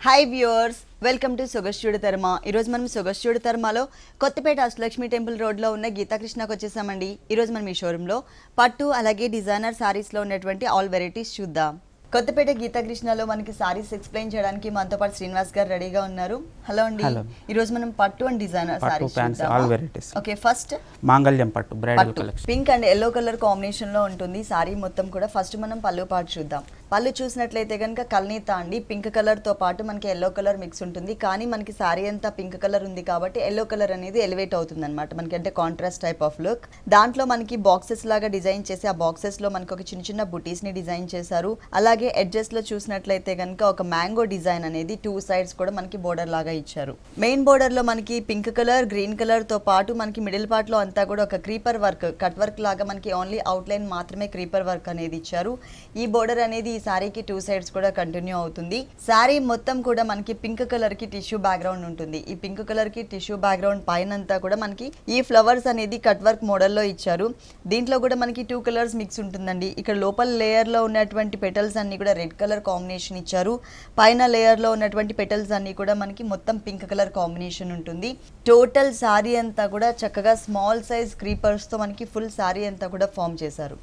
Hi viewers, welcome to సొగస్ట్యూడి తర్మ. ఈరోజు మనం సొగస్ట్యూడి తర్మలో కొత్తపేట అష్టలక్ష్మి టెంపుల్ రోడ్లో ఉన్న గీతాకృష్ణకు వచ్చేసామండి. ఈరోజు మనం ఈ షోరూంలో పట్టు అలాగే డిజైనర్ సారీస్లో ఉన్నటువంటి ఆల్ వెరైటీస్ చూద్దాం. కొత్తపేట గీతాకృష్ణలో మనకి సారీస్ ఎక్స్ప్లెయిన్ చేయడానికి మనతో పాటు శ్రీనివాస్ గారు రెడీగా ఉన్నారు. హలో అండి. ఈరోజు మనం పట్టు and designer saris all varieties. Okay, first మాంగళ్యం పట్టు bridal collection. Pink and yellow colour combination లో ఉంటుంది సారీ మొత్తం కూడా. ఫస్ట్ మనం పళ్ళు పాటు చూద్దాం. పళ్ళు చూసినట్లయితే కనుక కల్నీత అండి. పింక్ కలర్ తో పాటు మనకి ఎల్లో కలర్ మిక్స్ ఉంటుంది, కానీ మనకి సారీ అంతా పింక్ కలర్ ఉంది కాబట్టి ఎల్లో కలర్ అనేది ఎలివేట్ అవుతుంది అనమాట మనకి, అంటే కాంట్రాస్ట్ టైప్ ఆఫ్ లుక్. దాంట్లో మనకి బాక్సెస్ లాగా డిజైన్ చేసి ఆ బాక్సెస్ లో మనకి ఒక చిన్న చిన్న బుటీస్ ని డిజైన్ చేశారు. అలాగే ఎడ్జెస్ లో చూసినట్లయితే కనుక ఒక మ్యాంగో డిజైన్ అనేది టూ సైడ్స్ కూడా మనకి బోర్డర్ లాగా ఇచ్చారు. మెయిన్ బోర్డర్ లో మనకి పింక్ కలర్, గ్రీన్ కలర్ తో పాటు మనకి మిడిల్ పార్ట్ లో అంతా కూడా ఒక క్రీపర్ వర్క్, కట్ వర్క్ లాగా మనకి ఓన్లీ అవుట్ లైన్ మాత్రమే క్రీపర్ వర్క్ అనేది ఇచ్చారు. ఈ బోర్డర్ అనేది ఈ సారీకి టూ సైడ్స్ కూడా కంటిన్యూ అవుతుంది. సారీ మొత్తం కూడా మనకి పింక్ కలర్ కి టిష్యూ బ్యాక్గ్రౌండ్ ఉంటుంది. ఈ పింక్ కలర్ కి టిష్యూ బ్యాక్గ్రౌండ్ పైన అంతా కూడా మనకి ఈ ఫ్లవర్స్ అనేది కట్ వర్క్ మోడల్లో ఇచ్చారు. దీంట్లో కూడా మనకి టూ కలర్స్ మిక్స్ ఉంటుందండి. ఇక్కడ లోపల లేయర్ లో ఉన్నటువంటి పెటల్స్ అన్ని కూడా రెడ్ కలర్ కాంబినేషన్ ఇచ్చారు. పైన లేయర్ లో ఉన్నటువంటి పెటల్స్ అన్ని కూడా మనకి మొత్తం పింక్ కలర్ కాంబినేషన్ ఉంటుంది. టోటల్ సారీ అంతా కూడా చక్కగా స్మాల్ సైజ్ క్రీపర్స్ తో మనకి ఫుల్ సారీ అంతా కూడా ఫామ్ చేశారు.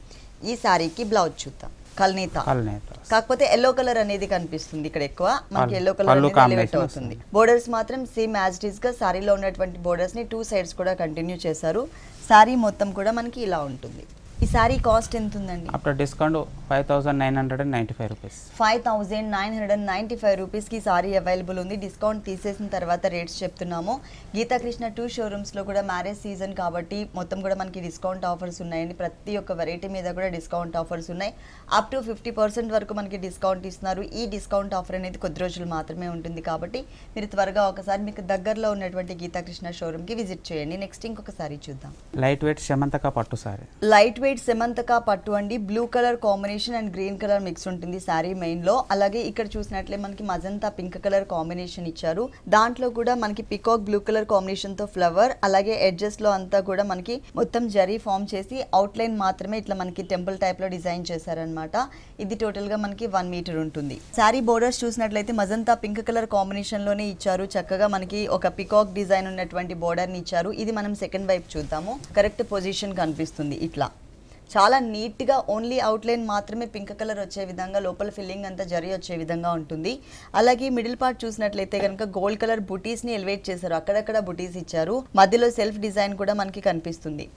ఈ సారీకి బ్లౌజ్ చూద్దాం. కల్నీత, కాకపోతే ఎల్లో కలర్ అనేది కనిపిస్తుంది ఇక్కడ ఎక్కువ మనకి. ఎల్లో కలర్ అనేది ఎలివేట్ అవుతుంది. బోర్డర్స్ మాత్రం సేమ్ యాజ్ ఇట్ ఈస్ గా సారీలో ఉన్నటువంటి బోర్డర్స్ ని టూ సైడ్స్ కూడా కంటిన్యూ చేశారు. సారీ మొత్తం కూడా మనకి ఇలా ఉంటుంది. ఈ సారీ కాస్ట్ ఎంత ఉందండి? After discount 5995 rupees. 5995 రూపీస్ కి సారీ అవైలబుల్ ఉంది. డిస్కౌంట్ తీసేసిన తర్వాత రేట్స్ చెప్తున్నాము. గీతాకృష్ణ 2 షోరూమ్స్ లో కూడా మ్యారేజ్ సీజన్ కాబట్టి మొత్తం కూడా మనకి డిస్కౌంట్ ఆఫర్స్ ఉన్నాయండి. ప్రతి ఒక్క వెరైటీ మీద కూడా డిస్కౌంట్ ఆఫర్స్ ఉన్నాయి. అప్ టు 50% వరకు మనకి డిస్కౌంట్ ఇస్తున్నారు. ఈ డిస్కౌంట్ ఆఫర్ అనేది కొద్ది రోజులు మాత్రమే ఉంటుంది కాబట్టి మీరు త్వరగా ఒకసారి మీకు దగ్గరలో ఉన్నటువంటి గీతాకృష్ణ షోరూమ్ కి విజిట్ చేయండి. నెక్స్ట్ ఇంకొక సారీ చూద్దాం. లైట్ వెయిట్ సెమంతక పట్టు సారీ. లైట్ వెయిట్ సెమంతక పట్టు అండి. Blue colour combination and green colour mix ఉంటుంది సారీ మెయిన్ లో. అలాగే ఇక్కడ చూసినట్లే మనకి మజంతా పింక్ కలర్ కాంబినేషన్ ఇచ్చారు. దాంట్లో కూడా మనకి పికాక్ బ్లూ కలర్ కాంబినేషన్ తో ఫ్లవర్, అలాగే ఎడ్జెస్ లో అంతా కూడా మనకి మొత్తం జరీ ఫామ్ చేసి అవుట్ లైన్ మాత్రమే ఇట్లా మనకి టెంపుల్ టైప్ లో డిజైన్ చేశారనమాట. ఇది టోటల్ గా మనకి 1 మీటర్ ఉంటుంది. సారీ బోర్డర్స్ చూసినట్లయితే మజంతా పింక్ కలర్ కాంబినేషన్ లోనే ఇచ్చారు. చక్కగా మనకి ఒక పికాక్ డిజైన్ ఉన్నటువంటి బోర్డర్ ని ఇచ్చారు. ఇది మనం సెకండ్ వైపు చూద్దాము. కరెక్ట్ పొజిషన్ కనిపిస్తుంది. ఇట్లా చాలా నీట్గా ఓన్లీ అవుట్లైన్ మాత్రమే పింక్ కలర్ వచ్చే విధంగా, లోపల ఫిల్లింగ్ అంతా జరీ వచ్చే విధంగా ఉంటుంది. అలాగే మిడిల్ పార్ట్ చూసినట్లయితే కనుక గోల్డ్ కలర్ బుటీస్ని ఎలివేట్ చేశారు. అక్కడక్కడ బుటీస్ ఇచ్చారు. మధ్యలో సెల్ఫ్ డిజైన్ కూడా మనకి కనిపిస్తుంది.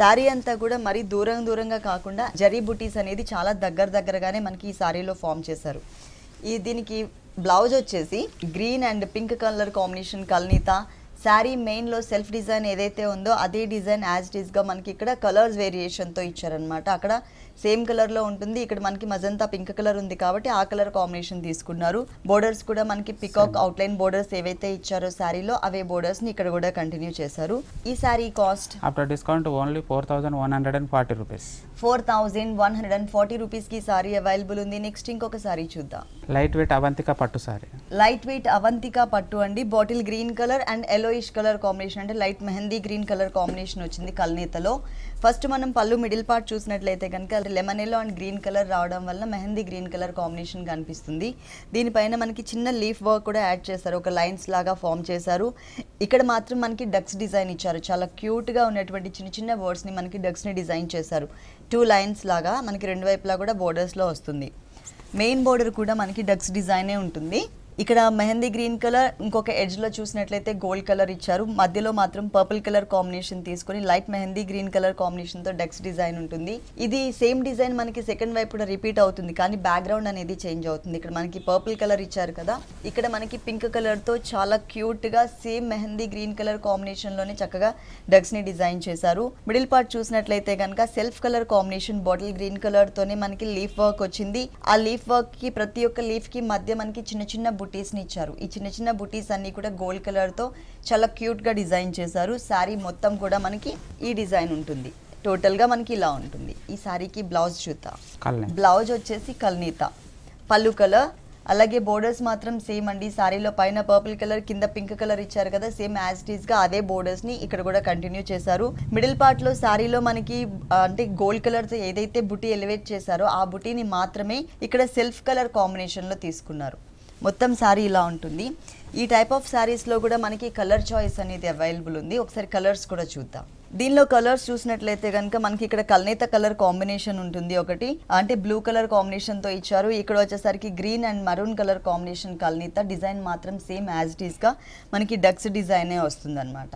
శారీ అంతా కూడా మరీ దూరంగా కాకుండా జరీ బుటీస్ అనేది చాలా దగ్గరగానే మనకి ఈ శారీలో ఫామ్ చేశారు. దీనికి బ్లౌజ్ వచ్చేసి green and pink colour combination కల్నీత. శారీ మెయిన్ లో సెల్ఫ్ డిజైన్ ఏదైతే ఉందో అదే డిజైన్ యాజ్ ఇట్ ఈస్ గా మనకి ఇక్కడ కలర్స్ వేరియేషన్ తో ఇచ్చారనమాట. అక్కడ సేమ్ కలర్ లో ఉంటుంది, ఇక్కడ మనకి మజంతా పింక్ కలర్ ఉంది కాబట్టి ఆ కలర్ కాంబినేషన్ తీసుకున్నారు. బోర్డర్స్ కూడా మనకి పికాక్ అవుట్ లైన్ బోర్డర్స్ ఏవైతే ఇచ్చారో శారీలో అవే బోర్డర్స్ ని ఇక్కడ కూడా కంటిన్యూ చేశారు. ఈ sari cost after discount only 4140 rupees. 4140 rupees కి సారీ అవైలబుల్ ఉంది. నెక్స్ట్ ఇంకొక సారీ చూద్దాం. లైట్ వెయిట్ అవంతిక పట్టు సారీ. లైట్ వెయిట్ అవంతిక పట్టు అండి. Bottle green colour and yellowish colour combination, అంటే light mehndi green colour combination వచ్చింది కల్నీతలో. ఫస్ట్ మనం పళ్ళు మిడిల్ పార్ట్ చూసినట్లయితే కనుక lemon yellow and green colour రావడం వల్ల మెహందీ గ్రీన్ కలర్ కాంబినేషన్ కనిపిస్తుంది. దీనిపైన మనకి చిన్న లీఫ్ వర్క్ కూడా యాడ్ చేశారు, ఒక లైన్స్ లాగా ఫామ్ చేశారు. ఇక్కడ మాత్రం మనకి డక్స్ డిజైన్ ఇచ్చారు. చాలా క్యూట్ గా ఉన్నటువంటి చిన్న వర్డ్స్ ని మనకి డక్స్ ని డిజైన్ చేశారు. 2 లైన్స్ లాగా మనకి రెండు వైపులా కూడా బోర్డర్స్ లో వస్తుంది. మెయిన్ బోర్డర్ కూడా మనకి డక్స్ డిజైనే ఉంటుంది. ఇక్కడ మెహందీ గ్రీన్ కలర్, ఇంకొక ఎడ్జ్ లో చూసినట్లయితే గోల్డ్ కలర్ ఇచ్చారు. మధ్యలో మాత్రం పర్పుల్ కలర్ కాంబినేషన్ తీసుకొని light mehndi green colour combination తో డక్స్ డిజైన్ ఉంటుంది. ఇది సేమ్ డిజైన్ మనకి సెకండ్ వైపు కూడా రిపీట్ అవుతుంది, కానీ బ్యాక్గ్రౌండ్ అనేది చేంజ్ అవుతుంది. ఇక్కడ మనకి పర్పుల్ కలర్ ఇచ్చారు కదా, ఇక్కడ మనకి పింక్ కలర్ తో చాలా క్యూట్ గా same mehndi green colour combination లోనే చక్కగా డక్స్ ని డిజైన్ చేశారు. మిడిల్ పార్ట్ చూసినట్లయితే కనుక self colour combination bottle green colour తోనే మనకి లీఫ్ వర్క్ వచ్చింది. ఆ లీఫ్ వర్క్ కి ప్రతి ఒక్క లీఫ్ కి మధ్య మనకి చిన్న బుటీస్ ని ఇచ్చారు. ఈ చిన్న బుటీస్ అన్ని కూడా గోల్డ్ కలర్ తో చాలా క్యూట్ గా డిజైన్ చేశారు. శారీ మొత్తం కూడా మనకి ఈ డిజైన్ ఉంటుంది. టోటల్ గా మనకి ఇలా ఉంటుంది. ఈ శారీకి బ్లౌజ్ చూద్దాం. బ్లౌజ్ వచ్చేసి కల్నీత, పళ్ళు కలర్, అలాగే బోర్డర్స్ మాత్రం సేమ్ అండి. సారీలో పైన పర్పుల్ కలర్, కింద పింక్ కలర్ ఇచ్చారు కదా, సేమ్ యాజ్ ఇట్ ఈస్ గా అదే బోర్డర్స్ ని ఇక్కడ కూడా కంటిన్యూ చేశారు. మిడిల్ పార్ట్ లో సారీలో మనకి అంటే గోల్డ్ కలర్ తో ఏదైతే బుటీ ఎలివేట్ చేశారో ఆ బుటీని మాత్రమే ఇక్కడ సెల్ఫ్ కలర్ కాంబినేషన్ లో తీసుకున్నారు. మొత్తం శారీ ఇలా ఉంటుంది. ఈ టైప్ ఆఫ్ శారీస్లో కూడా మనకి కలర్ చాయిస్ అనేది అవైలబుల్ ఉంది. ఒకసారి కలర్స్ కూడా చూద్దాం. దీనిలో కలర్స్ చూసినట్లయితే కనుక మనకి ఇక్కడ కల్నేత కలర్ కాంబినేషన్ ఉంటుంది ఒకటి, అంటే బ్లూ కలర్ కాంబినేషన్తో ఇచ్చారు. ఇక్కడ వచ్చేసరికి green and maroon colour combination కల్నేత. డిజైన్ మాత్రం సేమ్ యాజ్ ఇట్ ఈస్గా మనకి డక్స్ డిజైనే వస్తుంది అనమాట.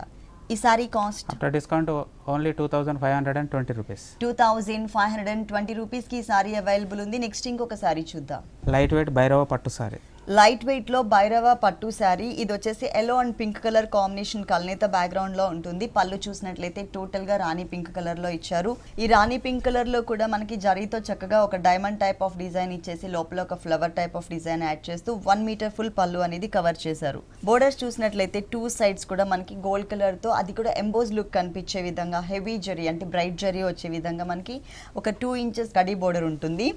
ఈ sari cost after discount only 2520 rupees. 2520 రూపీస్కి ఈ సారీ అవైలబుల్ ఉంది. నెక్స్ట్ ఇంకొక సారీ చూద్దాం. లైట్ వెయిట్ భైరవ పట్టు సారీ. లైట్ వెయిట్లో భైరవ పట్టు శారీ. ఇది వచ్చేసి yellow and pink colour combination కల్నేత బ్యాక్గ్రౌండ్లో ఉంటుంది. పళ్ళు చూసినట్లయితే టోటల్గా రాణి పింక్ కలర్లో ఇచ్చారు. ఈ రాణి పింక్ కలర్లో కూడా మనకి జరీతో చక్కగా ఒక డైమండ్ టైప్ ఆఫ్ డిజైన్ ఇచ్చేసి లోపల ఒక flower type of design add చేస్తూ 1 మీటర్ ఫుల్ పళ్ళు అనేది కవర్ చేశారు. బోర్డర్స్ చూసినట్లయితే 2 సైడ్స్ కూడా మనకి గోల్డ్ కలర్తో, అది కూడా ఎంబోజ్ లుక్ కనిపించే విధంగా హెవీ జరీ అంటే బ్రైట్ జరీ వచ్చే విధంగా మనకి ఒక 2 ఇంచెస్ కడీ బోర్డర్ ఉంటుంది.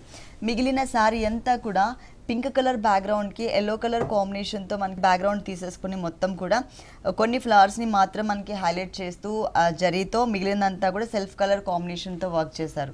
మిగిలిన శారీ అంతా కూడా పింక్ కలర్ బ్యాక్గ్రౌండ్కి ఎల్లో కలర్ కాంబినేషన్తో మనకి బ్యాక్గ్రౌండ్ తీసేసుకుని మొత్తం కూడా కొన్ని ఫ్లవర్స్ని మాత్రం మనకి హైలైట్ చేస్తూ జరీతో, మిగిలినంతా కూడా సెల్ఫ్ కలర్ కాంబినేషన్తో వర్క్ చేశారు.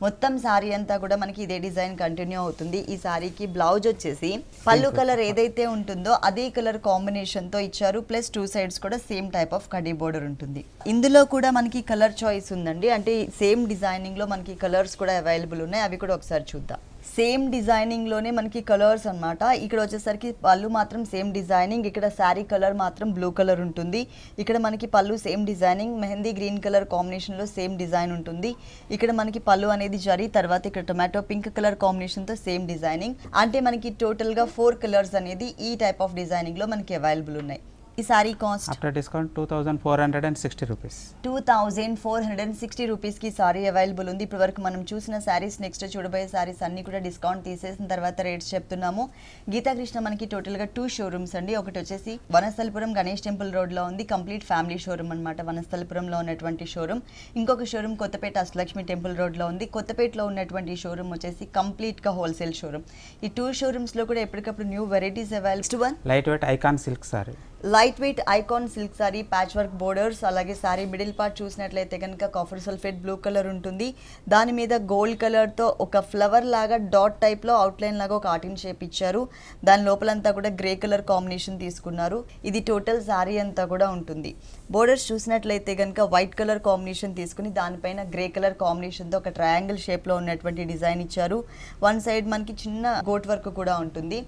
మొత్తం శారీ అంతా కూడా మనకి ఇదే డిజైన్ కంటిన్యూ అవుతుంది. ఈ శారీకి బ్లౌజ్ వచ్చేసి పళ్ళు కలర్ ఏదైతే ఉంటుందో అదే కలర్ కాంబినేషన్తో ఇచ్చారు. ప్లస్ 2 సైడ్స్ కూడా same type of khadi border ఉంటుంది. ఇందులో కూడా మనకి కలర్ చాయిస్ ఉందండి. అంటే సేమ్ డిజైనింగ్లో మనకి కలర్స్ కూడా అవైలబుల్ ఉన్నాయి. అవి కూడా ఒకసారి చూద్దాం. సేమ్ డిజైనింగ్లోనే మనకి కలర్స్ అనమాట. ఇక్కడ వచ్చేసరికి పళ్ళు మాత్రం సేమ్ డిజైనింగ్, ఇక్కడ శారీ కలర్ మాత్రం బ్లూ కలర్ ఉంటుంది. ఇక్కడ మనకి పళ్ళు same designing, mehndi green colour కాంబినేషన్లో సేమ్ డిజైన్ ఉంటుంది. ఇక్కడ మనకి పళ్ళు అనేది జరీ, తర్వాత ఇక్కడ టొమాటో పింక్ కలర్ కాంబినేషన్తో సేమ్ డిజైనింగ్. అంటే మనకి టోటల్గా 4 కలర్స్ అనేది ఈ టైప్ ఆఫ్ డిజైనింగ్లో మనకి అవైలబుల్ ఉన్నాయి. ఈ sari cost after discount 2460 rupees. 2460 రూపీస్కి సారీ అవైలబుల్ ఉంది. ఇప్పటి వరకు మనం చూసిన శారీస్, నెక్స్ట్ చూడబోయే శారీస్ అన్ని కూడా డిస్కౌంట్ తీసేసిన తర్వాత రేట్స్ చెప్తున్నాము. గీతాకృష్ణ మనకి టోటల్గా 2 షోరూమ్స్ అండి. ఒకటి వచ్చేసి వనస్థలిపురం గణేష్ టెంపుల్ రోడ్లో ఉంది, కంప్లీట్ ఫ్యామిలీ షోరూమ్ అనమాట వనస్థలిపురంలో ఉన్నటువంటి షోరూమ్. ఇంకొక షోరూమ్ కొత్తపేట అష్టలక్ష్మి టెంపుల్ రోడ్లో ఉంది. కొత్తపేటలో ఉన్నటువంటి షోరూమ్ వచ్చేసి కంప్లీట్గా హోల్సేల్ షోరూమ్. ఈ 2 షోరూమ్స్లో కూడా ఎప్పటికప్పుడు new varieties available. Light weight icon silk sorry. Light wait icon silk sorry, patch work borders. అలాగే సారీ మిడిల్ పార్ట్ చూసినట్లయితే కనుక కాఫర్ సల్ఫేట్ బ్లూ కలర్ ఉంటుంది. దాని మీద గోల్డ్ కలర్తో ఒక ఫ్లవర్ లాగా డాట్ టైప్లో అవుట్లైన్ లాగా ఒక ఆర్టిన్ షేప్ ఇచ్చారు. దాని లోపలంతా కూడా గ్రే కలర్ కాంబినేషన్ తీసుకున్నారు. ఇది టోటల్ సారీ అంతా కూడా ఉంటుంది. బోర్డర్స్ చూసినట్లయితే కనుక వైట్ కలర్ కాంబినేషన్ తీసుకుని దానిపైన గ్రే కలర్ కాంబినేషన్తో ఒక ట్రయాంగిల్ షేప్లో ఉన్నటువంటి డిజైన్ ఇచ్చారు. 1 సైడ్ మనకి చిన్న గోట్ వర్క్ కూడా ఉంటుంది.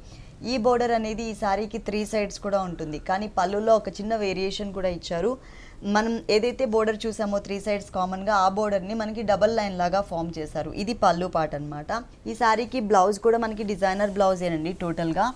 ఈ బోర్డర్ అనేది ఈ సారీకి 3 సైడ్స్ కూడా ఉంటుంది, కానీ పళ్ళులో ఒక చిన్న వేరియేషన్ కూడా ఇచ్చారు. మనం ఏదైతే బోర్డర్ చూసామో 3 సైడ్స్ కామన్గా, ఆ బోర్డర్ని మనకి డబల్ లైన్ లాగా ఫామ్ చేశారు. ఇది పళ్ళు పార్ట్ అనమాట. ఈ సారీకి బ్లౌజ్ కూడా మనకి డిజైనర్ బ్లౌజేనండి. టోటల్గా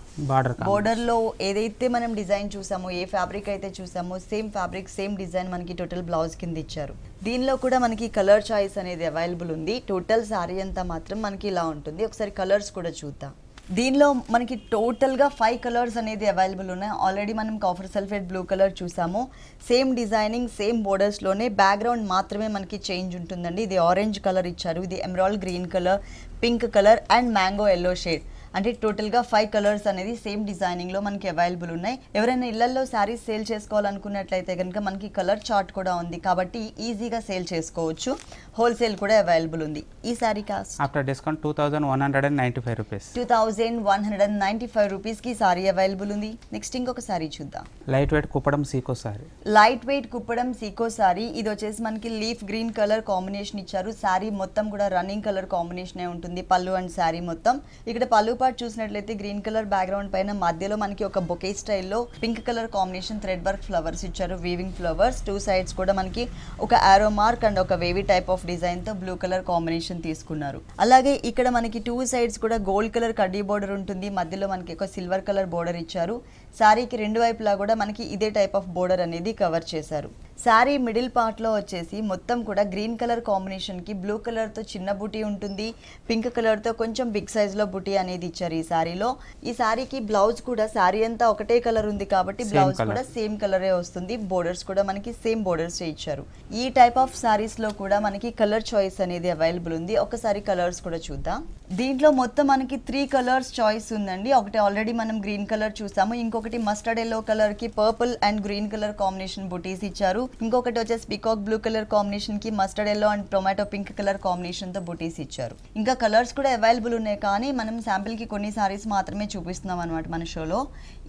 బోర్డర్లో ఏదైతే మనం డిజైన్ చూసామో, ఏ ఫ్యాబ్రిక్ అయితే చూసామో సేమ్ ఫ్యాబ్రిక్ సేమ్ డిజైన్ మనకి టోటల్ బ్లౌజ్ కింద ఇచ్చారు. దీనిలో కూడా మనకి కలర్ చాయిస్ అనేది అవైలబుల్ ఉంది. టోటల్ సారీ అంతా మాత్రం మనకి ఇలా ఉంటుంది. ఒకసారి కలర్స్ కూడా చూద్దాం. దీనిలో మనకి టోటల్గా 5 కలర్స్ అనేది అవైలబుల్ ఉన్నాయి. ఆల్రెడీ మనం కాఫర్ సల్ఫేట్ బ్లూ కలర్ చూసాము. సేమ్ డిజైనింగ్ సేమ్ బోర్డర్స్లోనే, బ్యాక్గ్రౌండ్ మాత్రమే మనకి చేంజ్ ఉంటుందండి. ఇది ఆరెంజ్ కలర్ ఇచ్చారు, ఇది emerald green colour, pink colour and mango yellow shade. అంటే టోటల్గా 5 కలర్స్ అనేది సేమ్ డిజైనింగ్లో మనకి అవైలబుల్ ఉన్నాయి. ఎవరైనా ఇళ్లలో శారీస్ సేల్ చేసుకోవాలనుకున్నట్లయితే కనుక మనకి కలర్ చార్ట్ కూడా ఉంది, కాబట్టి ఈజీగా సేల్ చేసుకోవచ్చు. హోల్సేల్ కూడా అవైలబుల్ ఉంది. ఈ sari cost after discount 2195 rupees. 2195 రూపీస్కి సారీ అవైలబుల్ ఉంది. నెక్స్ట్ ఇంకొక సారీ చూద్దాం. లైట్ వెయిట్ కుప్పడం సీకో సారీ. లైట్ వెయిట్ కుప్పడం సీకో సారీ. ఇది వచ్చేసి మనకి లీఫ్ గ్రీన్ కలర్ కాంబినేషన్ ఇచ్చారు. శారీ మొత్తం కూడా రన్నింగ్ కలర్ కాంబినేషనే ఉంటుంది, పళ్ళు అండ్ శారీ మొత్తం. ఇక్కడ పళ్ళు పార్ట్ చూసినట్లయితే గ్రీన్ కలర్ బ్యాక్గ్రౌండ్ పైన మధ్యలో మనకి ఒక బొకే స్టైల్లో pink colour combination thread work flowers ఇచ్చారు, వీవింగ్ ఫ్లవర్స్. 2 సైడ్స్ కూడా మనకి ఒక ఆరో మార్క్ అండ్ ఒక వేవీ టైప్ ఆఫ్ డిజైన్తో బ్లూ కలర్ కాంబినేషన్ తీసుకున్నారు. అలాగే ఇక్కడ మనకి 2 సైడ్స్ కూడా గోల్డ్ కలర్ కడ్డీ బోర్డర్ ఉంటుంది. మధ్యలో మనకి ఒక సిల్వర్ కలర్ బోర్డర్ ఇచ్చారు. శారీకి 2 వైపులా కూడా మనకి ఇదే టైప్ ఆఫ్ బోర్డర్ అనేది కవర్ చేశారు. శారీ మిడిల్ పార్ట్లో వచ్చేసి మొత్తం కూడా గ్రీన్ కలర్ కాంబినేషన్కి బ్లూ కలర్తో చిన్న బుటీ ఉంటుంది, పింక్ కలర్తో కొంచెం బిగ్ సైజ్లో బుటీ అనేది ఇచ్చారు ఈ శారీలో. ఈ శారీకి బ్లౌజ్ కూడా శారీ అంతా ఒకటే కలర్ ఉంది కాబట్టి బ్లౌజ్ కూడా సేమ్ కలరే వస్తుంది. బోర్డర్స్ కూడా మనకి సేమ్ బోర్డర్స్ ఇచ్చారు. ఈ టైప్ ఆఫ్ శారీస్లో కూడా మనకి కలర్ చాయిస్ అనేది అవైలబుల్ ఉంది. ఒకసారి కలర్స్ కూడా చూద్దాం. దీంట్లో మొత్తం మనకి 3 కలర్స్ చాయిస్ ఉందండి. ఒకటి ఆల్రెడీ మనం గ్రీన్ కలర్ చూసాము, ఇంకొకటి మస్టర్డ్ ఎల్లో కలర్కి purple and green colour combination బుటీస్ ఇచ్చారు. ఇంకొకటి వచ్చేసి పికాక్ బ్లూ కలర్ కాంబినేషన్ కి mustard yellow and tomato pink colour combination తో బుటీస్ ఇచ్చారు. ఇంకా కలర్స్ కూడా అవైలబుల్ ఉన్నాయి, కానీ మనం శాంపిల్ కి కొన్ని సారీస్ మాత్రమే చూపిస్తున్నాం అనమాట మన షోలో.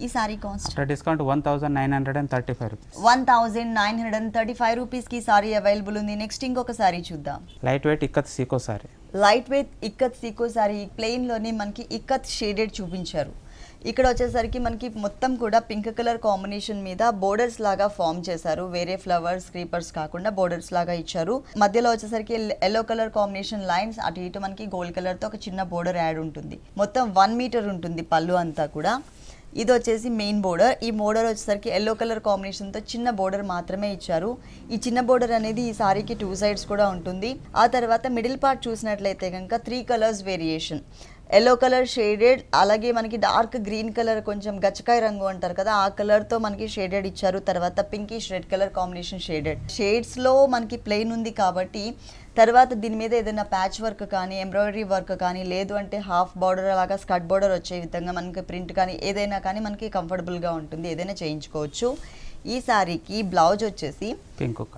ఈ sari cost after discount 1935 rupees. 1935 rupees కి సారీ అవైలబుల్ ఉంది. నెక్స్ట్ ఇంకొక సారీ చూద్దాం. లైట్ వెయిట్ ఇక్కత్ సీకో సారీ. లైట్ వెయిట్ ఇక్కత్ సీకో సారీ ప్లెయిన్ లోనే మనకి ఇక్కత్ షేడెడ్ చూపించారు. ఇక్కడ వచ్చేసరికి మనకి మొత్తం కూడా పింక్ కలర్ కాంబినేషన్ మీద బోర్డర్స్ లాగా ఫామ్ చేశారు. వేరే ఫ్లవర్స్ క్రీపర్స్ కాకుండా బోర్డర్స్ లాగా ఇచ్చారు. మధ్యలో వచ్చేసరికి ఎల్లో కలర్ కాంబినేషన్ లైన్స్, అటు ఇటు మనకి గోల్డ్ కలర్ తో ఒక చిన్న బోర్డర్ యాడ్ ఉంటుంది. మొత్తం 1 మీటర్ ఉంటుంది పళ్ళు అంతా కూడా. ఇది వచ్చేసి మెయిన్ బోర్డర్. ఈ బోర్డర్ వచ్చేసరికి ఎల్లో కలర్ కాంబినేషన్ తో చిన్న బోర్డర్ మాత్రమే ఇచ్చారు. ఈ చిన్న బోర్డర్ అనేది ఈ సారీకి 2 సైడ్స్ కూడా ఉంటుంది. ఆ తర్వాత మిడిల్ పార్ట్ చూసినట్లయితే కనుక 3 colours variation, yellow colour shaded, అలాగే మనకి డార్క్ గ్రీన్ కలర్ కొంచెం గచ్చకాయ రంగు అంటారు కదా, ఆ కలర్ తో మనకి షేడెడ్ ఇచ్చారు. తర్వాత pinkish red colour combination shaded. Shades లో మనకి ప్లెయిన్ ఉంది కాబట్టి తర్వాత దీని మీద ఏదైనా ప్యాచ్ వర్క్ కానీ ఎంబ్రాయిడరీ వర్క్ కానీ లేదు అంటే హాఫ్ బార్డర్ అలాగా స్కర్ట్ బార్డర్ వచ్చే విధంగా మనకి ప్రింట్ కానీ ఏదైనా కానీ మనకి కంఫర్టబుల్గా ఉంటుంది, ఏదైనా చేయించుకోవచ్చు. ఈ సారీకి బ్లౌజ్ వచ్చేసి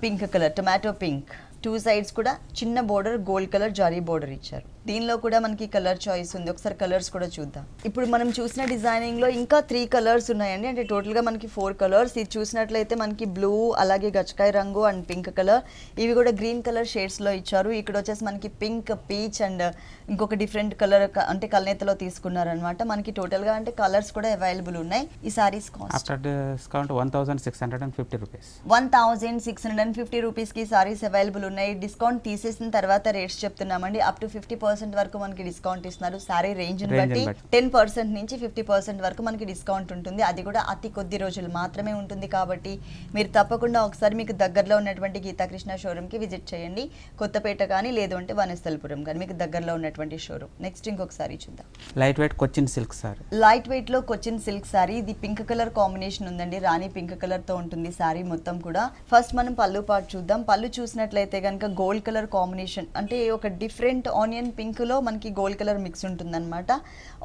pink colour tomato pink, 2 sides కూడా చిన్న బోర్డర్ గోల్డ్ కలర్ జారీ బోర్డర్ ఇచ్చారు. దీనిలో కూడా మనకి కలర్ చాయిస్ ఉంది. ఒకసారి కలర్స్ కూడా చూద్దాం. ఇప్పుడు మనం చూసిన డిజైనింగ్ లో ఇంకా 3 కలర్స్ ఉన్నాయండి. అంటే టోటల్ గా మనకి 4 కలర్స్. ఇది చూసినట్లయితే మనకి బ్లూ, అలాగే గచ్చకాయ రంగు అండ్ పింక్ కలర్, ఇవి కూడా గ్రీన్ కలర్ షేడ్స్ లో ఇచ్చారు. ఇక్కడ వచ్చేసి మనకి పింక్, పీచ్ అండ్ ఇంకొక డిఫరెంట్ కలర్ అంటే కల్నేతలో తీసుకున్నారనమాట. మనకి టోటల్ గా అంటే కలర్స్ కూడా అవైలబుల్ ఉన్నాయి. ఈ saris cost after discount 1650 rupees. 1650 rupees కి సారీస్ అవైలబుల్ ఉన్నాయి. డిస్కౌంట్ తీసేసిన తర్వాత రేట్స్ చెప్తున్నామండి. అప్ టు 50% వరకు మనకి డిస్కౌంట్ ఇస్తున్నారు. సారీ రేంజ్ బట్టి 10% నుంచి 50% వరకు మనకి డిస్కౌంట్ ఉంటుంది. అది కూడా అతి కొద్ది రోజులు మాత్రమే ఉంటుంది. కాబట్టి మీరు తప్పకుండా ఒకసారి మీకు దగ్గరలో ఉన్నటువంటి గీతాకృష్ణ షోరూమ్ కి విజిట్ చేయండి. కొత్తపేట కానీ లేదు అంటే వనస్థలపురం కానీ మీకు దగ్గరలో ఉన్నటువంటి షోరూమ్. నెక్స్ట్ ఇంకొకసారి చూద్దాం. Light wait Cochin silk sorry. Light wait లో కొచ్చిన్ సిల్క్ సారీ. ఇది పింక్ కలర్ కాంబినేషన్ ఉందండి. రాణి పింక్ కలర్ తో ఉంటుంది సారీ మొత్తం కూడా. ఫస్ట్ మనం పళ్ళు పార్ట్ చూద్దాం. పళ్ళు చూసినట్లయితే కనుక గోల్డ్ కలర్ కాంబినేషన్, అంటే ఒక డిఫరెంట్ ఆనియన్ పింక్ లో మనకి గోల్డ్ కలర్ మిక్స్ ఉంటుందన్నమాట.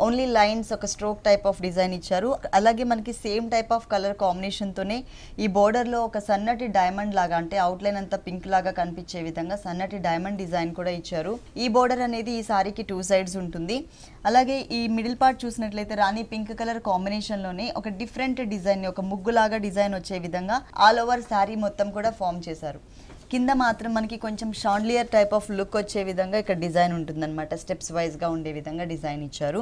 ఓన్లీ లైన్స్, ఒక స్ట్రోక్ టైప్ ఆఫ్ డిజైన్ ఇచ్చారు. అలాగే మనకి same type of colour combination తోనే ఈ బోర్డర్ లో ఒక సన్నటి డైమండ్ లాగా, అంటే అవుట్ లైన్ అంతా పింక్ లాగా కనిపించే విధంగా సన్నటి డైమండ్ డిజైన్ కూడా ఇచ్చారు. ఈ బోర్డర్ అనేది ఈ సారీకి 2 సైడ్స్ ఉంటుంది. అలాగే ఈ మిడిల్ పార్ట్ చూసినట్లయితే రాణి పింక్ కలర్ కాంబినేషన్ లోనే ఒక డిఫరెంట్ డిజైన్, ఒక ముగ్గులాగా డిజైన్ వచ్చే విధంగా ఆల్ ఓవర్ సారీ మొత్తం కూడా ఫామ్ చేశారు. కింద మాత్రం మనకి కొంచెం షాండ్లియర్ టైప్ ఆఫ్ లుక్ వచ్చే విధంగా ఇక్కడ డిజైన్ ఉంటుందన్నమాట. స్టెప్స్ వైజ్గా ఉండే విధంగా డిజైన్ ఇచ్చారు.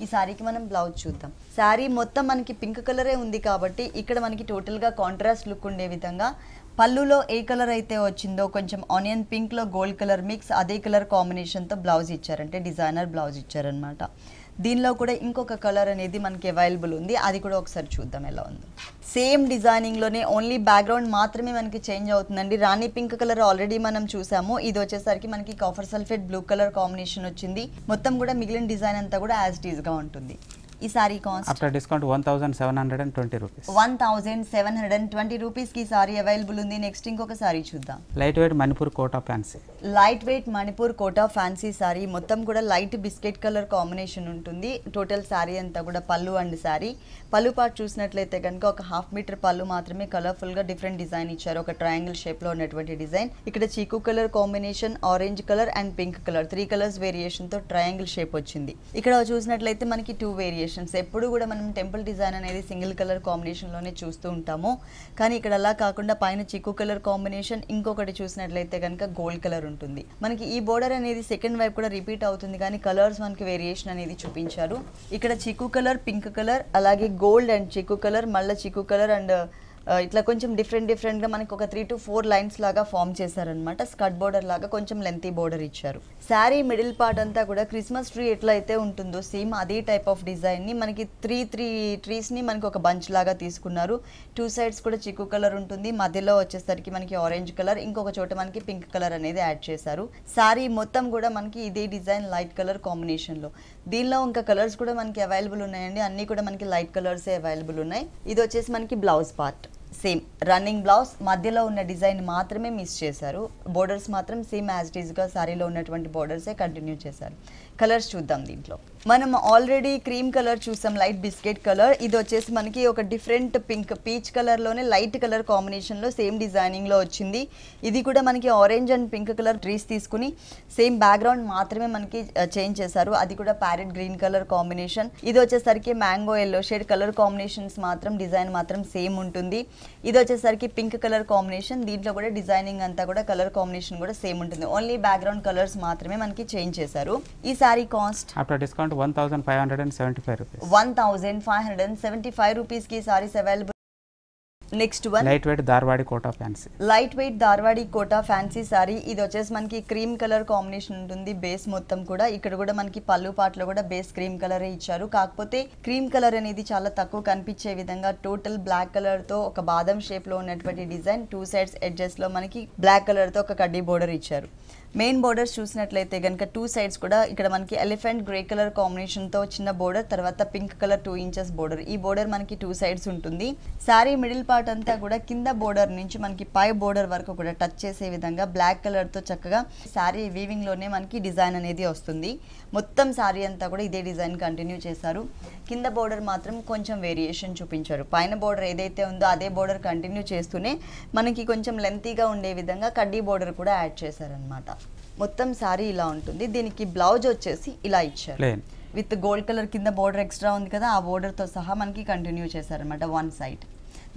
ఈ సారీకి మనం బ్లౌజ్ చూద్దాం. శారీ మొత్తం మనకి పింక్ కలరే ఉంది కాబట్టి ఇక్కడ మనకి టోటల్గా కాంట్రాస్ట్ లుక్ ఉండే విధంగా పళ్ళులో ఏ కలర్ అయితే వచ్చిందో కొంచెం ఆనియన్ పింక్లో గోల్డ్ కలర్ మిక్స్, అదే కలర్ కాంబినేషన్తో బ్లౌజ్ ఇచ్చారంటే డిజైనర్ బ్లౌజ్ ఇచ్చారనమాట. దీనిలో కూడా ఇంకొక కలర్ అనేది మనకి అవైలబుల్ ఉంది. అది కూడా ఒకసారి చూద్దాం ఎలా ఉందో. సేమ్ డిజైనింగ్లోనే ఓన్లీ బ్యాక్గ్రౌండ్ మాత్రమే మనకి చేంజ్ అవుతుందండి. రాణి పింక్ కలర్ ఆల్రెడీ మనం చూసాము. ఇది వచ్చేసరికి మనకి copper sulphate blue colour combination వచ్చింది. మొత్తం కూడా మిగిలిన డిజైన్ అంతా కూడా యాజ్ ఇట్ ఈస్గా ఉంటుంది. ఈ sari cost after discount 1720 rupees. 1720 rupees కి సారీ అవైలబుల్ ఉంది. నెక్స్ట్ ఇంకొక సారీ చూద్దాం. Light weight Manipur Kota fancy. Light weight Manipur Kota fancy sari. మొత్తం కూడా లైట్ బిస్కెట్ కలర్ కాంబినేషన్ ఉంటుంది. టోటల్ సారీ అంతా కూడా పళ్ళు అండ్ సారీ. పళ్ళు పార్ట్ చూసినట్లయితే కనుక ఒక 1/2 మీటర్ పళ్ళు మాత్రమే కలర్ఫుల్ గా డిఫరెంట్ డిజైన్ ఇచ్చారు. ఒక ట్రయాంగిల్ షేప్ లో ఉన్నటువంటి డిజైన్. ఇక్కడ చీకు colour combination, orange colour and pink colour 3 colours variation తో ట్రయాంగిల్ షేప్ వచ్చింది. ఇక్కడ చూసినట్లయితే మనకి 2 వేరియేషన్స్. ఎప్పుడు కూడా మనం టెంపుల్ డిజైన్ అనేది సింగిల్ కలర్ కాంబినేషన్ లోనే చూస్తూ ఉంటాము. కానీ ఇక్కడ అలా కాకుండా పైన చిక్కు కలర్ కాంబినేషన్, ఇంకొకటి చూసినట్లయితే కనుక గోల్డ్ కలర్ ఉంటుంది. మనకి ఈ బోర్డర్ అనేది సెకండ్ వైపు కూడా రిపీట్ అవుతుంది, కానీ కలర్స్ మనకి వేరియేషన్ అనేది చూపించారు. ఇక్కడ చిక్కు కలర్, పింక్ కలర్, అలాగే గోల్డ్ అండ్ చిక్కు కలర్, మళ్ళీ చిక్కు కలర్ అండ్ ఇట్లా కొంచెం డిఫరెంట్గా మనకి ఒక 3 to 4 లైన్స్ లాగా ఫామ్ చేశారనమాట. స్కర్ట్ బోర్డర్ లాగా కొంచెం లెంతీ బోర్డర్ ఇచ్చారు. శారీ మిడిల్ పార్ట్ అంతా కూడా క్రిస్మస్ ట్రీ ఎట్లా అయితే ఉంటుందో సేమ్ అదే టైప్ ఆఫ్ డిజైన్ ని మనకి 3 ట్రీస్ ని మనకి ఒక బంచ్ లాగా తీసుకున్నారు. 2 సైడ్స్ కూడా చిక్కు కలర్ ఉంటుంది. మధ్యలో వచ్చేసరికి మనకి ఆరెంజ్ కలర్, ఇంకొక చోట మనకి పింక్ కలర్ అనేది యాడ్ చేశారు. శారీ మొత్తం కూడా మనకి ఇదే డిజైన్ లైట్ కలర్ కాంబినేషన్ లో. దీనిలో ఇంకా కలర్స్ కూడా మనకి అవైలబుల్ ఉన్నాయండి. అన్ని కూడా మనకి లైట్ కలర్సే అవైలబుల్ ఉన్నాయి. ఇది వచ్చేసి మనకి blouse part. Same running blouse, మధ్యలో ఉన్న డిజైన్ మాత్రమే మిస్ చేశారు. బోర్డర్స్ మాత్రం సేమ్ యాజ్ ఇట్ ఈస్గా సారీలో ఉన్నటువంటి బోర్డర్సే కంటిన్యూ చేశారు. కలర్స్ చూద్దాం దీంట్లో. మనం ఆల్రెడీ క్రీమ్ కలర్ చూసాం, లైట్ బిస్కెట్ కలర్. ఇది వచ్చేసి మనకి ఒక డిఫరెంట్ పింక్ పీచ్ కలర్లోనే లైట్ కలర్ కాంబినేషన్లో సేమ్ డిజైనింగ్లో వచ్చింది. ఇది కూడా మనకి orange and pink colour trees తీసుకుని సేమ్ బ్యాక్గ్రౌండ్ మాత్రమే మనకి చేంజ్ చేశారు. అది కూడా ప్యారెట్ గ్రీన్ కలర్ కాంబినేషన్. ఇది వచ్చేసరికి mango yellow shade colour combinations మాత్రం డిజైన్ మాత్రం సేమ్ ఉంటుంది. ఇది వచ్చేసరికి పింక్ కలర్ కాంబినేషన్. దీంట్లో కూడా డిజైనింగ్ అంతా కూడా కలర్ కాంబినేషన్ కూడా సేమ్ ఉంటుంది. ఓన్లీ బ్యాక్గ్రౌండ్ కలర్స్ మాత్రమే మనకి చేంజ్ చేశారు. ఈ sari cost after discount 1575 rupees. 1575 rupees की saris available. Next one light weight Dharwadi Kota fancy. Light weight Dharwadi Kota fancy sari. ఇది వచ్చేసి మనకి క్రీమ్ కలర్ కాంబినేషన్ ఉంటుంది బేస్ మొత్తం కూడా. ఇక్కడ కూడా మనకి పళ్ళు పాటలో కూడా బేస్ క్రీమ్ కలరే ఇచ్చారు. కాకపోతే క్రీమ్ కలర్ అనేది చాలా తక్కువ కనిపించే విధంగా టోటల్ బ్లాక్ కలర్ తో ఒక బాదం షేప్ లో ఉన్నటువంటి డిజైన్, 2 సైడ్స్ ఎడ్జెస్ లో మనకి బ్లాక్ కలర్ తో ఒక కడ్డీ బోర్డర్ ఇచ్చారు. మెయిన్ బోర్డర్స్ చూసినట్లయితే కనుక 2 సైడ్స్ కూడా ఇక్కడ మనకి ఎలిఫెంట్ గ్రే కలర్ కాంబినేషన్ తో చిన్న బోర్డర్, తర్వాత పింక్ కలర్ 2 ఇంచెస్ బోర్డర్. ఈ బోర్డర్ మనకి 2 సైడ్స్ ఉంటుంది. సారీ మిడిల్ పార్ట్ అంతా కూడా కింద బోర్డర్ నుంచి మనకి పై బోర్డర్ వరకు కూడా టచ్ చేసే విధంగా బ్లాక్ కలర్ తో చక్కగా సారీ వీవింగ్ లోనే మనకి డిజైన్ అనేది వస్తుంది. మొత్తం సారీ అంతా కూడా ఇదే డిజైన్ కంటిన్యూ చేశారు. కింద బోర్డర్ మాత్రం కొంచెం వేరియేషన్ చూపించారు. పైన బోర్డర్ ఏదైతే ఉందో అదే బోర్డర్ కంటిన్యూ చేస్తూనే మనకి కొంచెం లెంతీగా ఉండే విధంగా కడ్డీ బోర్డర్ కూడా యాడ్ చేశారనమాట. మొత్తం సారీ ఇలా ఉంటుంది. దీనికి బ్లౌజ్ వచ్చేసి ఇలా ఇచ్చారు, విత్ గోల్డ్ కలర్ కింద బోర్డర్ ఎక్స్ట్రా ఉంది కదా, ఆ బోర్డర్తో సహా మనకి కంటిన్యూ చేశారనమాట 1 సైడ్.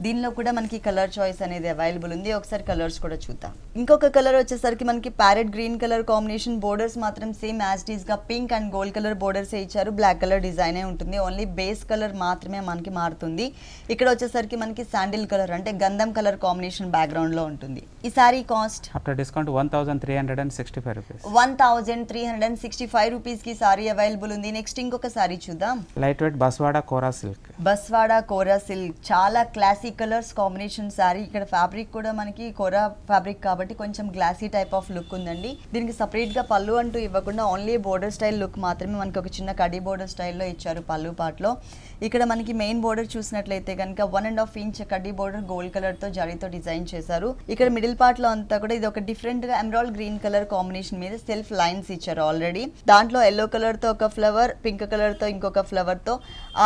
దీనిలో కూడా మనకి కలర్ చాయిస్ అనేది అవైలబుల్ ఉంది. ఒకసారి కలర్స్ కూడా చూద్దాం. ఇంకొక కలర్ వచ్చేసరికి మనకి parrot green colour combination. Borders మాత్రం సేమ్ యాజ్ ఇట్ ఈస్ గా pink and gold colour borders ఇచ్చారు. బ్లాక్ కలర్ డిజైనే ఉంటుంది. ఓన్లీ బేస్ కలర్ మాత్రమే మనకి మారుతుంది. ఇక్కడ వచ్చేసరికి మనకి శాండిల్ కలర్ అంటే గంధం కలర్ కాంబినేషన్ బ్యాక్గ్రౌండ్ లో ఉంటుంది. ఈ sari cost after discount 1365 rupees. 1365 rupees కి సారీ అవైలబుల్ ఉంది. నెక్స్ట్ ఇంకొక సారీ చూద్దాం. లైట్ వెయిట్ బస్వాడా కోరా సిల్క్. బస్వాడా కోరా సిల్క్ చాలా క్లాసిక్ కలర్స్ కాంబినేషన్ సారీ. ఇక్కడ ఫ్యాబ్రిక్ కూడా మనకి కోరా ఫ్యాబ్రిక్ కాబట్టి కొంచెం గ్లాసీ టైప్ ఆఫ్ లుక్ ఉందండి. దీనికి సపరేట్ గా పళ్ళు అంటూ ఇవ్వకుండా ఓన్లీ బోర్డర్ స్టైల్ లుక్ మాత్రమే మనకి ఒక చిన్న కడ్డీ బోర్డర్ స్టైల్లో ఇచ్చారు పళ్ళు పాటలో. ఇక్కడ మనకి మెయిన్ బోర్డర్ చూసినట్లయితే కనుక 1.5 ఇంచ్ కడ్డీ బోర్డర్ గోల్డ్ కలర్ తో జరీతో డిజైన్ చేశారు. ఇక్కడ మిడిల్ పార్ట్ లో అంతా కూడా ఇది ఒక డిఫరెంట్ గా ఎమరాల్డ్ గ్రీన్ కలర్ కాంబినేషన్ మీద సెల్ఫ్ లైన్స్ ఇచ్చారు ఆల్రెడీ. దాంట్లో ఎల్లో కలర్ తో ఒక ఫ్లవర్, పింక్ కలర్ తో ఇంకొక ఫ్లవర్ తో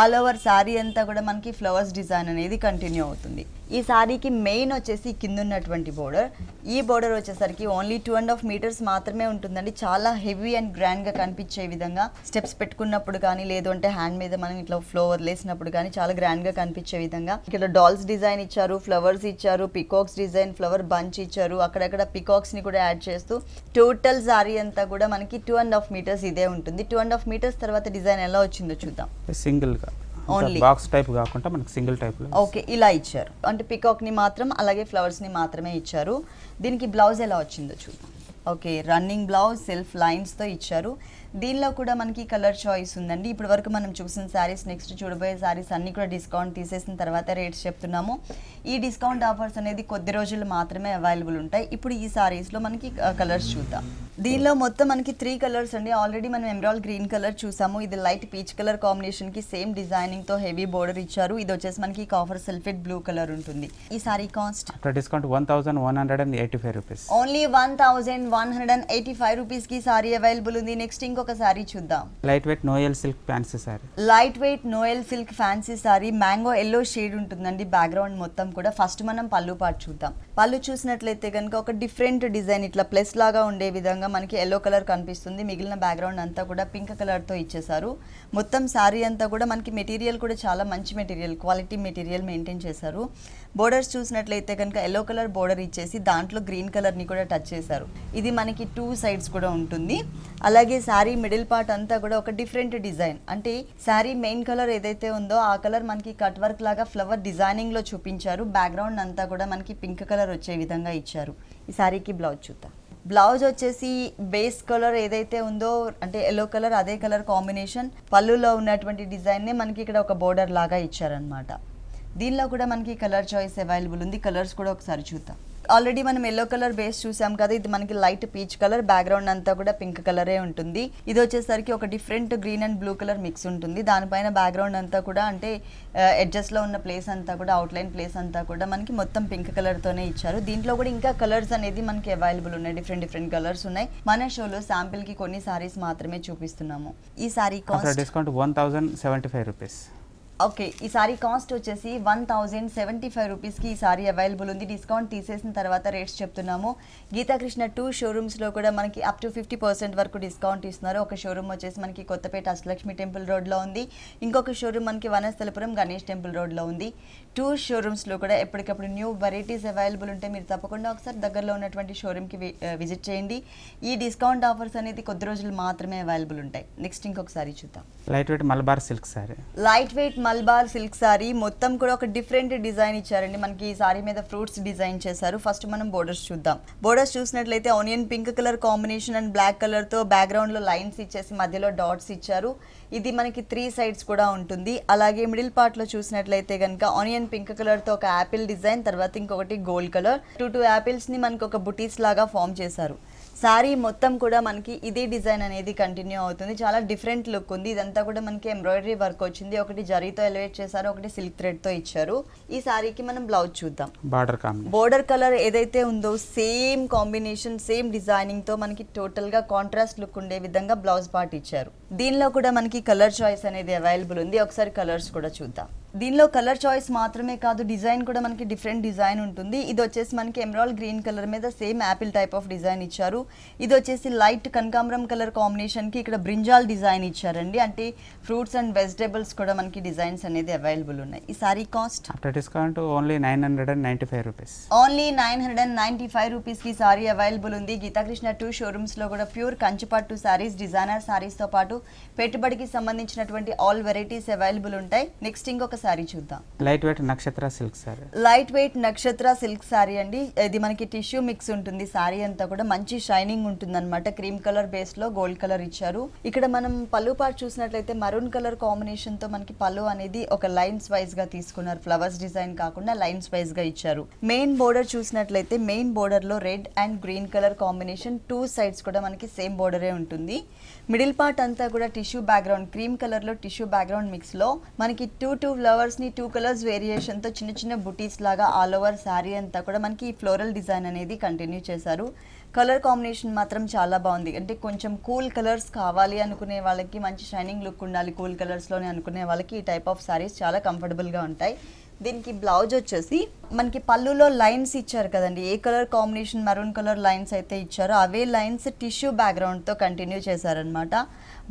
ఆల్ ఓవర్ సారీ అంతా కూడా మనకి ఫ్లవర్స్ డిజైన్ అనేది కంటిన్యూ అవుతుంది. ఈ సారీకి మెయిన్ వచ్చేసి కింద ఉన్నటువంటి బోర్డర్. ఈ బోర్డర్ వచ్చేసరికి ఓన్లీ 2.5 మీటర్స్ మాత్రమే ఉంటుందండి. చాలా హెవీ అండ్ గ్రాండ్ గా కనిపించే విధంగా స్టెప్స్ పెట్టుకున్నప్పుడు కానీ, లేదు అంటే హ్యాండ్ మీద మనం ఇట్లా ఫ్లో వదిలేసినప్పుడు కానీ చాలా గ్రాండ్ గా కనిపించే విధంగా ఇక్కడ డాల్స్ డిజైన్ ఇచ్చారు, ఫ్లవర్స్ ఇచ్చారు, పికాక్స్ డిజైన్, ఫ్లవర్ బంచ్ ఇచ్చారు. అక్కడక్కడ పికాక్స్ ని కూడా యాడ్ చేస్తూ టోటల్ సారీ అంతా కూడా మనకి 2.5 మీటర్స్ ఇదే ఉంటుంది. 2.5 మీటర్స్ తర్వాత డిజైన్ ఎలా వచ్చిందో చూద్దాం. సింగిల్ గా ఓన్లీ బాక్స్ టైప్ కాకుండా మనకి సింగిల్ టైప్ లో. ఓకే, ఇలా ఇచ్చారు. అంటే పికాక్ ని మాత్రం అలాగే ఫ్లవర్స్ ని మాత్రమే ఇచ్చారు. దీనికి బ్లౌజ్ ఎలా వచ్చిందో చూద్దాం. Okay, running blouse self lines తో ఇచ్చారు. దీనిలో కూడా మనకి కలర్ చాయిస్ ఉందండి. ఇప్పటి వరకు మనం చూసిన శారీస్, నెక్స్ట్ చూడబోయే శారీస్ అన్ని కూడా డిస్కౌంట్ తీసేసిన తర్వాత రేట్స్ చెప్తున్నాము. ఈ డిస్కౌంట్ ఆఫర్స్ అనేది కొద్ది రోజులు మాత్రమే అవైలబుల్ ఉంటాయి. ఇప్పుడు ఈ సారీస్ లో మనకి కలర్స్ చూద్దాం. దీనిలో మొత్తం మనకి 3 కలర్స్ అండి. ఆల్రెడీ మనం ఎమరాల్డ్ గ్రీన్ కలర్ చూసాము. ఇది లైట్ పీచ్ కలర్ కాంబినేషన్ కి సేమ్ డిజైనింగ్ తో హెవీ బోర్డర్ ఇచ్చారు. ఇది వచ్చేసి మనకి కాఫర్ సల్ఫేట్ బ్లూ కలర్ ఉంటుంది. ఈ sari cost after discount 1185 rupees. Only 1185 rupees కి సారీ అవైలబుల్ ఉంది. నెక్స్ట్ ఇంకొక సారీ చూద్దాం. Light wait Noel silk fancy sorry. Light wait Noel silk fancy sorry. Mango yellow shade ఉంటుందండి బ్యాక్గ్రౌండ్ మొత్తం కూడా. ఫస్ట్ మనం పళ్ళు పార్ట్ చూద్దాం. పళ్ళు చూసినట్లయితే కనుక ఒక డిఫరెంట్ డిజైన్ ఇట్లా ప్లస్ లాగా ఉండే విధంగా మనకి ఎల్లో కలర్ కనిపిస్తుంది. మిగిలిన బ్యాక్గ్రౌండ్ అంతా కూడా పింక్ కలర్ తో ఇచ్చేసారు. మొత్తం సారీ అంతా కూడా మనకి మెటీరియల్ కూడా చాలా మంచి మెటీరియల్, క్వాలిటీ మెటీరియల్ మెయింటైన్ చేశారు. బోర్డర్స్ చూసినట్లయితే కనుక ఎల్లో కలర్ బోర్డర్ ఇచ్చేసి దాంట్లో గ్రీన్ కలర్ ని కూడా టచ్ చేశారు. ఇది మనకి 2 సైడ్స్ కూడా ఉంటుంది. అలాగే సారీ మిడిల్ పార్ట్ అంతా కూడా ఒక డిఫరెంట్ డిజైన్. అంటే సారీ మెయిన్ కలర్ ఏదైతే ఉందో ఆ కలర్ మనకి కట్ వర్క్ లాగా ఫ్లవర్ డిజైనింగ్ లో చూపించారు. బ్యాక్గ్రౌండ్ అంతా కూడా మనకి పింక్ కలర్ వచ్చే విధంగా ఇచ్చారు. ఈ సారీకి బ్లౌజ్ చూద్దాం. బ్లౌజ్ వచ్చేసి బేస్ కలర్ ఏదైతే ఉందో అంటే ఎల్లో కలర్, అదే కలర్ కాంబినేషన్. పళ్ళులో ఉన్నటువంటి డిజైన్ నే మనకి ఇక్కడ ఒక బోర్డర్ లాగా ఇచ్చారనమాట. దీనిలో కూడా మనకి కలర్ చాయిస్ అవైలబుల్ ఉంది. కలర్స్ కూడా ఒకసారి చూద్దాం. ఆల్రెడీ మనం ఎల్లో కలర్ బేస్ చూసాం కదా, ఇది మనకి లైట్ పీచ్ కలర్, బ్యాక్గ్రౌండ్ అంతా కూడా పింక్ కలరే ఉంటుంది. ఇది వచ్చేసరికి ఒక different green and blue colour mix ఉంటుంది. దానిపైన బ్యాక్గ్రౌండ్ అంతా కూడా అంటే ఎడ్జెస్లో ఉన్న ప్లేస్ అంతా కూడా అవుట్లైన్ ప్లేస్ అంతా కూడా మనకి మొత్తం పింక్ కలర్తోనే ఇచ్చారు. దీంట్లో కూడా ఇంకా కలర్స్ అనేది మనకి అవైలబుల్ ఉన్నాయి. డిఫరెంట్ కలర్స్ ఉన్నాయి. మన షోలో శాంపిల్కి కొన్ని సారీస్ మాత్రమే చూపిస్తున్నాము. ఈ sari cost discount 1075 rupees. Okay, ఈ సారీ కాస్ట్ వచ్చేసి 1075 రూపీస్కి ఈ సారీ అవైలబుల్ ఉంది. డిస్కౌంట్ తీసేసిన తర్వాత రేట్స్ చెప్తున్నాము. గీతాకృష్ణ 2 షోరూమ్స్లో కూడా మనకి అప్ టు 50% వరకు డిస్కౌంట్ ఇస్తున్నారు. ఒక షోరూమ్ వచ్చేసి మనకి కొత్తపేట అష్టలక్ష్మి టెంపుల్ రోడ్లో ఉంది. ఇంకొక షోరూమ్ మనకి వనస్థలపురం గణేష్ టెంపుల్ రోడ్లో ఉంది. 2 షోరూమ్స్లో కూడా ఎప్పటికప్పుడు న్యూ వెరైటీస్ అవైలబుల్ ఉంటాయి. మీరు తప్పకుండా ఒకసారి దగ్గరలో ఉన్నటువంటి షోరూమ్కి విజిట్ చేయండి. ఈ డిస్కౌంట్ ఆఫర్స్ అనేది కొద్ది రోజులు మాత్రమే అవైలబుల్ ఉంటాయి. నెక్స్ట్ ఇంకొకసారి చూద్దాం. Light wait Malabar silk sorry. Light wait Malabar silk sorry మొత్తం కూడా ఒక డిఫరెంట్ డిజైన్ ఇచ్చారండి. మనకి ఈ సారీ మీద ఫ్రూట్స్ డిజైన్ చేశారు. ఫస్ట్ మనం బోర్డర్స్ చూద్దాం. బోర్డర్స్ చూసినట్లయితే onion pink colour combination and black colour తో బ్యాక్గ్రౌండ్ లో లైన్స్ ఇచ్చేసి మధ్యలో డాట్స్ ఇచ్చారు. ఇది మనకి 3 సైడ్స్ కూడా ఉంటుంది. అలాగే మిడిల్ పార్ట్ లో చూసినట్లయితే కనుక ఆనియన్ పింక్ కలర్ తో ఒక యాపిల్ డిజైన్, తర్వాత ఇంకొకటి గోల్డ్ కలర్, 2 యాపిల్స్ ని మనకి ఒక బుటీస్ లాగా ఫామ్ చేశారు. సారీ మొత్తం కూడా మనకి ఇదే డిజైన్ అనేది కంటిన్యూ అవుతుంది. చాలా డిఫరెంట్ లుక్ ఉంది. ఇదంతా కూడా మనకి ఎంబ్రాయిడరీ వర్క్ వచ్చింది. ఒకటి జరీతో ఎలివేట్ చేశారు, ఒకటి సిల్క్ థ్రెడ్ తో ఇచ్చారు. ఈ సారీకి మనం బ్లౌజ్ చూద్దాం. బోర్డర్ కలర్ ఏదైతే ఉందో సేమ్ కాంబినేషన్, సేమ్ డిజైనింగ్ తో మనకి టోటల్ గా కాంట్రాస్ట్ లుక్ ఉండే విధంగా బ్లౌజ్ పార్ట్ ఇచ్చారు. దీనిలో కూడా మనకి కలర్ చాయిస్ అనేది అవైలబుల్ ఉంది. ఒకసారి కలర్స్ కూడా చూద్దాం. దీనిలో కలర్ చాయిస్ మాత్రమే కాదు, డిజైన్ కూడా మనకి డిఫరెంట్ డిజైన్ ఉంటుంది. ఇది వచ్చేసి మనకి ఎమరాల్డ్ గ్రీన్ కలర్ మీద same Apple type of design ఇచ్చారు. ఇది వచ్చేసి లైట్ కనకాంబరం కలర్ కాంబినేషన్ కి ఇక్కడ బ్రింజాల్ డిజైన్ ఇచ్చారండి. అంటే ఫ్రూట్స్ అండ్ వెజిటబుల్స్ కూడా మనకి డిజైన్స్ అనేది అవైలబుల్ ఉన్నాయి. ఈ sari cost after discount only 995 rupees. Only 995 rupees కి సారీ అవైలబుల్ ఉంది. గీతాకృష్ణ 2 షోరూమ్స్ లో కూడా ప్యూర్ కంచిపట్టు సారీస్, డిజైనర్ సారీస్ తో పాటు పెట్టుబడికి సంబంధించినటువంటి ఆల్ వెరైటీస్ అవైలబుల్ ఉంటాయి. నెక్స్ట్ ఇంకొక సారీ చూద్దాం. లైట్ వెయిట్ నక్షత్ర సిల్క్ సారీ. లైట్ వెయిట్ నక్షత్ర సిల్క్ సారీ అండి. ఇది మనకి టిష్యూ మిక్స్ ఉంటుంది. సారీ అంతా కూడా మంచి షైనింగ్ ఉంటుంది అనమాట. క్రీమ్ కలర్ బేస్ లో గోల్డ్ కలర్ ఇచ్చారు. ఇక్కడ మనం పళ్ళు పార్ట్ చూసినట్లయితే మరూన్ కలర్ కాంబినేషన్ తో మనకి పళ్ళు అనేది ఒక లైన్స్ వైజ్ గా తీసుకున్నారు. ఫ్లవర్స్ డిజైన్ కాకుండా లైన్స్ వైజ్ గా ఇచ్చారు. మెయిన్ బోర్డర్ చూసినట్లయితే మెయిన్ బోర్డర్ లో red and green colour combination, 2 sides కూడా మనకి సేమ్ బోర్డరే ఉంటుంది. మిడిల్ పార్ట్ అంతా కూడా టిష్యూ బ్యాక్గ్రౌండ్, క్రీమ్ కలర్ లో టిష్యూ బ్యాక్గ్రౌండ్ మిక్స్ లో మనకి 2 ఫ్లవర్స్ ని 2 కలర్స్ వేరియేషన్ తో చిన్న చిన్న బుటీస్ లాగా ఆల్ ఓవర్ సారీ అంతా కూడా మనకి ఫ్లోరల్ డిజైన్ అనేది కంటిన్యూ చేశారు. కలర్ కాంబినేషన్ మాత్రం చాలా బాగుంది. అంటే కొంచెం కూల్ కలర్స్ కావాలి అనుకునే వాళ్ళకి, మంచి షైనింగ్ లుక్ ఉండాలి కూల్ కలర్స్ లోనే అనుకునే వాళ్ళకి ఈ టైప్ ఆఫ్ సారీస్ చాలా కంఫర్టబుల్ గా ఉంటాయి. దీనికి బ్లౌజ్ వచ్చేసి మనకి పళ్ళులో లైన్స్ ఇచ్చారు కదండి. ఏ colour combination maroon colour lines అయితే ఇచ్చారో అవే లైన్స్ టిష్యూ బ్యాక్గ్రౌండ్ తో కంటిన్యూ చేశారనమాట.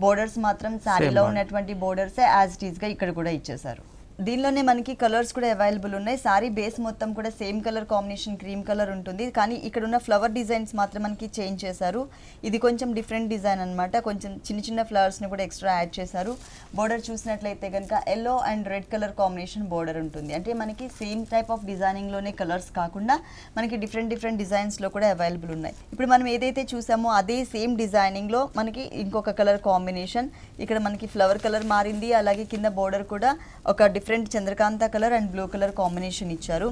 బోర్డర్స్ మాత్రం శారీలో ఉన్నటువంటి బోర్డర్స్ యాజ్ ఇట్ ఈస్ గా ఇక్కడ కూడా ఇచ్చేసారు. దీనిలోనే మనకి కలర్స్ కూడా అవైలబుల్ ఉన్నాయి. సారీ బేస్ మొత్తం కూడా same colour combination cream colour ఉంటుంది. కానీ ఇక్కడ ఉన్న ఫ్లవర్ డిజైన్స్ మాత్రం మనకి చేంజ్ చేశారు. ఇది కొంచెం డిఫరెంట్ డిజైన్ అనమాట. కొంచెం చిన్న చిన్న ఫ్లవర్స్ ని కూడా ఎక్స్ట్రా యాడ్ చేశారు. బోర్డర్ చూసినట్లయితే కనుక yellow and red colour combination border ఉంటుంది. అంటే మనకి సేమ్ టైప్ ఆఫ్ డిజైనింగ్ లోనే కలర్స్ కాకుండా మనకి డిఫరెంట్ డిజైన్స్ లో కూడా అవైలబుల్ ఉన్నాయి. ఇప్పుడు మనం ఏదైతే చూసామో అదే సేమ్ డిజైనింగ్ లో మనకి ఇంకొక కలర్ కాంబినేషన్, ఇక్కడ మనకి ఫ్లవర్ కలర్ మారింది. అలాగే కింద బోర్డర్ కూడా ఒక different Chandrakanta colour and blue colour combination ఇచ్చారు.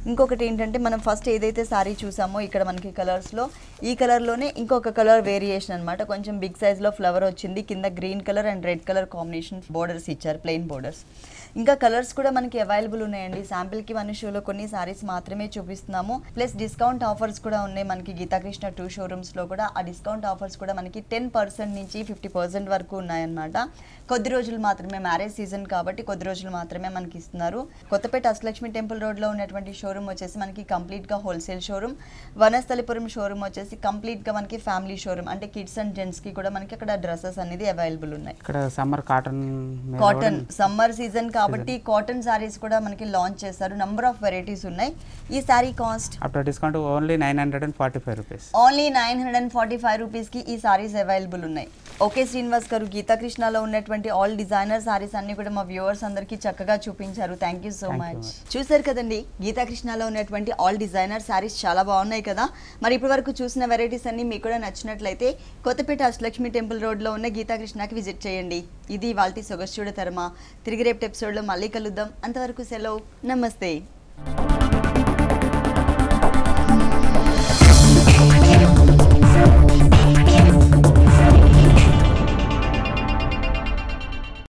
ఇంకొకటి ఏంటంటే మనం ఫస్ట్ ఏదైతే సారీ చూసామో ఇక్కడ మనకి కలర్స్ లో ఈ కలర్ లోనే ఇంకొక కలర్ వేరియేషన్ అన్నమాట. కొంచెం బిగ్ సైజ్ లో ఫ్లవర్ వచ్చింది. కింద green colour and red colour combination borders ఇచ్చారు, ప్లెయిన్ బోర్డర్స్. ఇంకా కలర్స్ కూడా మనకి అవైలబుల్ ఉన్నాయండి. శాంపిల్ కి మన షోలో కొన్ని సారీస్ మాత్రమే చూపిస్తున్నాము. ప్లస్ డిస్కౌంట్ ఆఫర్స్ కూడా ఉన్నాయి మనకి గీతాకృష్ణ 2 షోరూమ్స్ లో కూడా. ఆ డిస్కౌంట్ ఆఫర్స్ కూడా మనకి 10% నుంచి 50% వరకు ఉన్నాయన్నమాట. కొద్ది రోజులు మాత్రమే, మ్యారేజ్ సీజన్ కాబట్టి కొద్ది రోజులు మాత్రమే మనకి ఇస్తున్నారు. కొత్తపేట అష్టలక్ష్మి టెంపుల్ రోడ్ లో ఉన్నటువంటి షోరూమ్ వచ్చేసి మనకి కంప్లీట్ గా హోల్సేల్ షోరూమ్. వనస్థలిపురం షోరూమ్ వచ్చేసి కంప్లీట్ గా మనకి ఫ్యామిలీ షోరూమ్. అంటే కిడ్స్ అండ్ జెంట్స్ కి కూడా మనకి అక్కడ డ్రెస్సెస్ అనేది అవైలబుల్ ఉన్నాయి. ఇక్కడ సమ్మర్ కాటన్ సమ్మర్ సీజన్ కాబట్టి కాటన్ సారీస్ కూడా మనకి లాంచ్ చేశారు. నంబర్ ఆఫ్ వెరైటీస్ ఉన్నాయి. ఈ sari cost after discount only 945 rupees. Only 945 rupees కి ఈ సారీస్ అవైలబుల్ ఉన్నాయి. ఓకే శ్రీనివాస్ గారు, గీతాకృష్ణలో ఉన్నటువంటి ఆల్ డిజైనర్ సారీస్ అన్ని కూడా మా వ్యూవర్స్ అందరికీ చక్కగా చూపించారు. Thank you so Thank you, much. చూసారు కదండి, గీతాకృష్ణలో ఉన్నటువంటి ఆల్ డిజైనర్ శారీస్ చాలా బాగున్నాయి కదా. మరి ఇప్పటి వరకు చూసిన వెరైటీస్ అన్ని మీకు కూడా నచ్చినట్లయితే కొత్తపేట అష్టలక్ష్మి టెంపుల్ రోడ్లో ఉన్న గీతాకృష్ణకి విజిట్ చేయండి. ఇది వాళ్ళ సొగస్చూడ తరమ. తిరిగి రేపు ఎపిసోడ్లో మళ్ళీ కలుద్దాం. అంతవరకు సెలవు, నమస్తే.